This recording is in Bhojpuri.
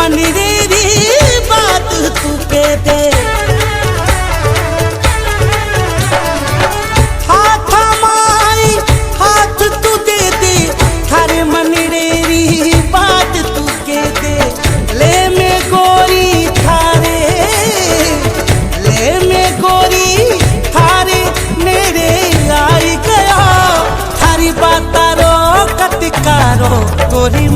मनेरी बात तू के दे हाथ माई हाथ तू दे दे थारे मनेरी बात तू के दे ले में गोरी थारे ले में गोरी थारे मेरे आई गया थारी बात रो कतिकारो गोरी